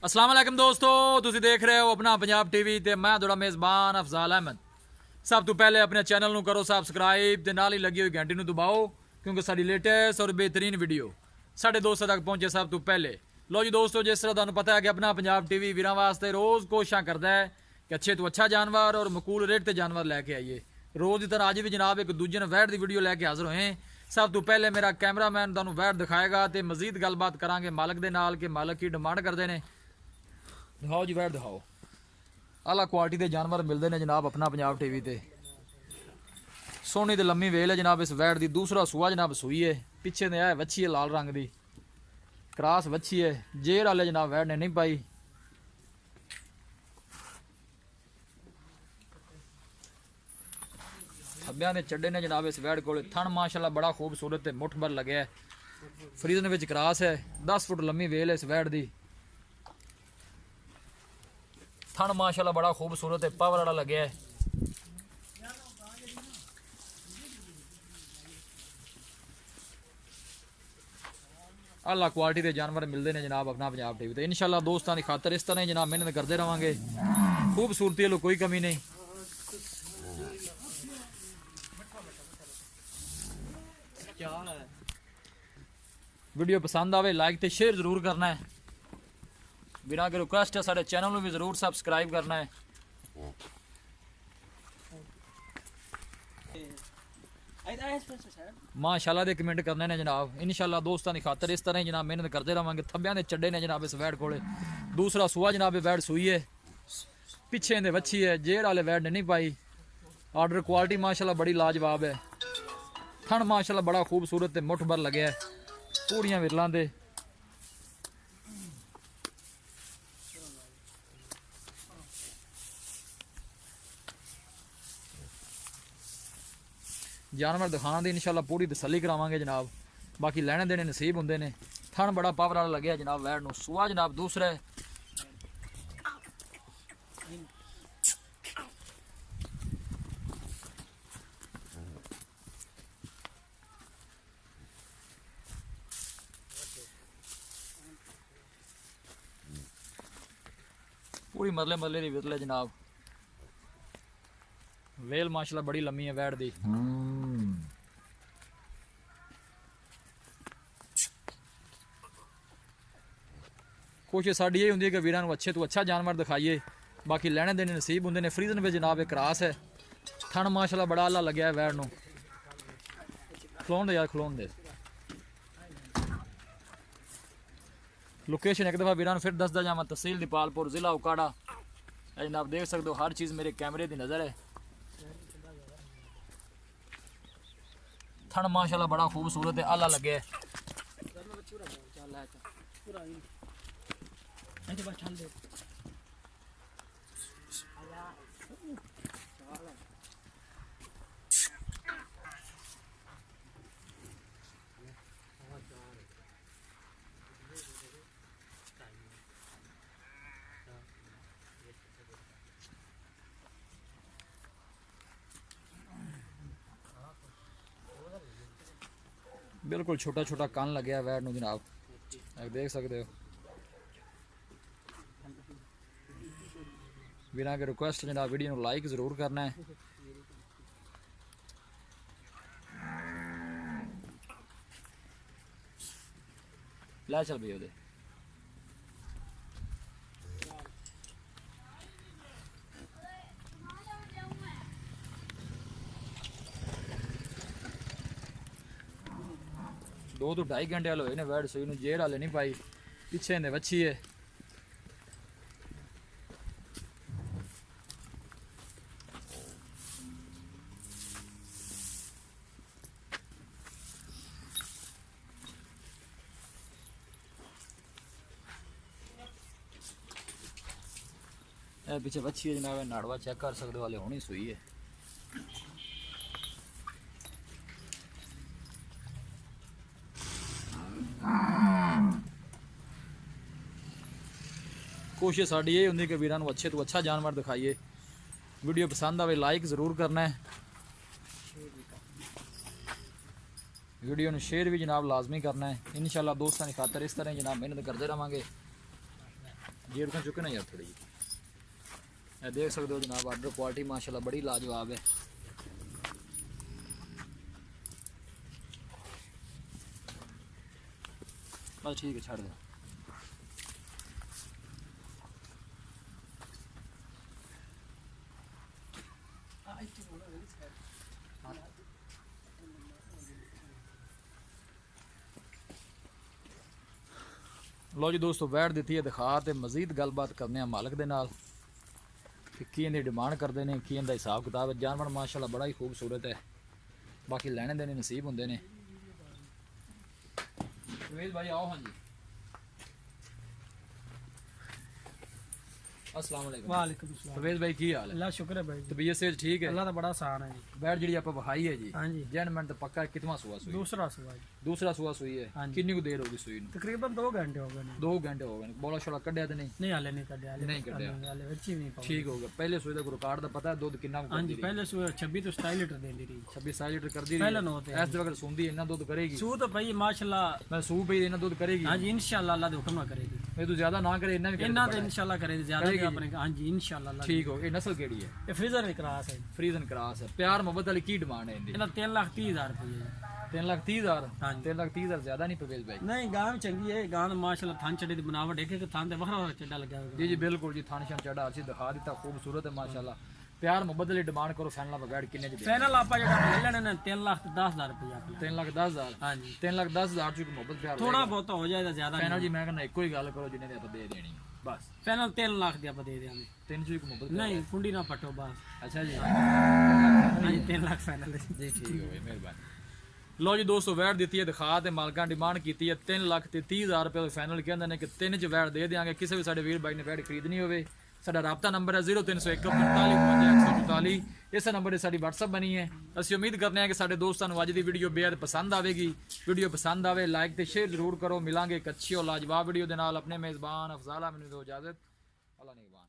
अस्सलाम वालेकुम दोस्तों, तुसी देख रहे हो अपना पंजाब टीवी ते मैं थोड़ा मेज़बान अफजाल अहमद। सब तो पहले अपने चैनल ਨੂੰ करो सबसक्राइब ते नाल ही लगी हुई घंटी ਨੂੰ दबाओ क्योंकि साड़ी लेटेस्ट और बेहतरीन वीडियो साढ़े दोस्तों तक पहुंचे सब तो पहले। लो जी दोस्तों, जिस तरह तुहानू पता है कि अपना पंजाब टीवी वीरां वास्ते रोज़ कोशिशां करता है कि अच्छे तो अच्छा जानवर और मकूल रेट ते जानवर लैके आइए। रोज़ की तरह अज भी जनाब एक दूजे वैट की वीडियो लैके हाजिर होए। सब तो पहले मेरा कैमरामैन तुहानू वैट दिखाएगा तो मजीद गलबात करांगे मालक दे नाल कि मालक की डिमांड करते हैं। दिखाओ जी वैट दिखाओ। आला क्वालिटी के जानवर मिलते हैं जनाब अपना पंजाब टीवी ते। सोहनी तो लम्मी वेल है जनाब इस वैट की। दूसरा सूआ जनाब सूई है, पिछे ने है वच्छी है लाल रंग की क्रास वच्छी है। जेड़ वाले जनाब वैट ने नहीं पाई। खब्बियां दे चड्डे ने जनाब इस वैट को। थन माशाल्लाह बड़ा खूबसूरत है, मुठ भर लगे है। फ्रीजन विच क्रास है, 10 फुट लम्मी वेल है इस वैट की। थन माशाल्लाह बड़ा खूबसूरत है, पावर वाला लगे है। आला क्वालिटी के जानवर मिलते हैं जनाब अपना पंजाब टीवी। तो इंशाल्लाह दोस्तों की खातर इस तरह ही जनाब मेहनत करते रहेंगे। खूबसूरती वालों कोई कमी नहीं। वीडियो पसंद आवे लाइक तो शेयर जरूर करना है। बिना के रिक्वेस्ट है साढ़े चैनल में भी जरूर सबसक्राइब करना है। माशाल्लाह दे कमेंट करने ने जनाब। इंशाल्लाह दोस्तों की खातर इस तरह ही जनाब मेहनत करते रहेंगे। थब्बियां दे चड्डे ने जनाब इस वैट कोले। दूसरा सूआ जनाब वैट सूई है, पिछे दे वच्छी है। जेड़ वाले वैट ने नहीं पाई। ऑर्डर क्वालिटी माशाल्लाह बड़ी लाजवाब है। थन माशाल्लाह बड़ा खूबसूरत है, मुठ भर लगे है। पूड़ियां विरलां दे जानवर दिखाने की इंशाल्लाह पूरी तसल्ली करावांगे जनाब। बाकी लैने देने नसीब होंगे ने। थन बड़ा पावर वाला लगे जनाब वैट नूं। सूआ जनाब दूसरा है। पूरी मरले मरले की विरल है जनाब। वेल माशाल्लाह बड़ी लम्मी है वैट दी। कोशिश साड़ी यही होंगी कि वीरां नूं अच्छे तो अच्छा जानवर दिखाइए। बाकी लैने देने नसीब होंगे ने। फ्रीजन में जनाब एक क्रास है। थन माशाल्लाह बड़ा आला लग्या है वैट नूं। खलोन दे यार खलोन दे। लोकेशन एक दफ़ा वीरां फिर दसदा जावां, तहसील दीपालपुर जिला उकाड़ा। जनाब देख सकते हो हर चीज़ मेरे कैमरे की नज़र है। थन माशाल्लाह बड़ा खूबसूरत है, आला लगे है। बिल्कुल छोटा छोटा कान लगे है वैट नूं जनाब, देख सकते हो। बिना के रिक्वेस्ट जनाब वीडियो को लाइक जरूर करना है। लै चल भाई ओदे दो तो ढाई घंटे वाले हुए वैट सूई नूं। जेड़ वाले नहीं पाई। पिछे ने वच्छी है। पीछे वच्छी है जनाब। नाड़वा चेक कर सकते वाले होनी सूई है। कोशिश साड़ी यही होंगी कि वीरां नूं अच्छे तो अच्छा जानवर दिखाइए। वीडियो पसंद आवे लाइक जरूर करना है। वीडियो में शेयर भी जनाब लाजमी करना है। इंशाल्लाह दोस्तों की खातर इस तरह जनाब मेहनत करते रहेंगे। जेब का चुके ना यार थोड़ी जी। देख सकते हो जनाब ऑर्डर क्वालिटी माशाल्लाह बड़ी लाजवाब है। बस ठीक है छाड़ दो। लो जी दोस्तों वैट दी है दिखा तो मजीद गलबात करने मालक दे नाल कि की इनकी डिमांड करते हैं की इनका हिसाब किताब है। जानवर माशाल्लाह बड़ा ही खूबसूरत है, बाकी लैने देने नसीब होंगे ने। परवेज भाई आओ। हाँ जी अस्सलाम वालेकुम। वालेकुम सलाम। परवेज भाई की हाल है? अल्लाह शुक्र है भाई। तबीयत से ठीक है? अल्लाह का बड़ा आसान है जी। बैठ जी आप बहाई है जी। हाँ जी जैनमेंट तो पक्का है। कितना सुआ सुई? दूसरा सुबह जी। दूसरा सुआ सुई है। हाँ जी। कितनी को देर होगी सुई नूं? तकरीबन 2 घंटे हो गए ने। 2 घंटे हो गए। बोला छोड़ा कढ़िया तो नहीं? नहीं हाले नहीं कढ़िया। नहीं कढ़िया। हाले बच्ची भी नहीं पाई। ठीक हो गया। पहले सुई का रिकॉर्ड तो पता है दूध कितना हाँ जी पहले सुबह 26 तो 27 लीटर देंदी रही। 26 लीटर कर दी पहले नौ थे। ऐसे वक्त सुनदी इतना दूध करेगी? सू तो भाई माशाल्लाह मैं सू पे इतना दूध करेगी? हाँ जी इंशाल्लाह अल्लाह दे हुक्म करेगी। ये तू ज्यादा ना करे इतना भी इन्ना तो इंशाल्लाह करेगी ज्यादा भी अपने। हाँ जी इंशाल्लाह अल्लाह। ठीक हो गया। नस्ल केड़ी है? ये फ्रीजर में क्रॉस है। फ्रीजन क्रॉस है। प्यार मोहब्बत वाली की डिमांड है इनकी? इन्ना 3,30,000 रुपये। 3,30,000? हाँ जी 3,30,000 ज्यादा नहीं परवेज भाई? नहीं गांव चंगी है। गांव माशाल्लाह थान चढ़ी दी बनावट एक थान ते वखरा चड्डा लगा हुआ। जी जी बिल्कुल जी। थान शान चढ़ा अच्छी दिखा दिता खूबसूरत है माशाल्लाह। प्यार मोहब्बत वाली डिमांड करो फाइनल बगैर किन्ने दी? फाइनल आप जेड़ा ले लेने ने 3,10,000 रुपया। 3,10,000? हाँ जी 3,10,000 चुक मोहब्बत प्यार थोड़ा बहुत हो जाएगा ज्यादा फाइनल जी। मैं कहना एको ही गल करो जिन्ने दी आप दे देनी बस। फाइनल 3 लाख दी आप दे देंगे। 3 चुक मोहब्बत नहीं कुंडी ना पटो बस। अच्छा जी। हाँ जी 3 लाख फाइनल है जी ठीक हो गई मेहरबानी। लो जी दोस्तों वैट दी है दिखा तो मालका डिमांड की है 3,30,000 रुपये फाइनल कहते हैं कि 3 च वैट दे देंगे। किसी भी साढ़े वीर भाई ने वैट खरीदनी हो साडा राबता नंबर है 0301 45 144। इस नंबर से साड़ी WhatsApp बनी है। असं उम्मीद करते हैं कि साडे दोस्तों अज की वीडियो बेहद पसंद आएगी। वीडियो पसंद आए लाइक तो शेयर जरूर करो। मिलांगे एक अच्छी और लाजवाब वीडियो के नाल। अपने मेज़बान अफजाल मैनू दो इजाजत। अल्लाह निगहबान।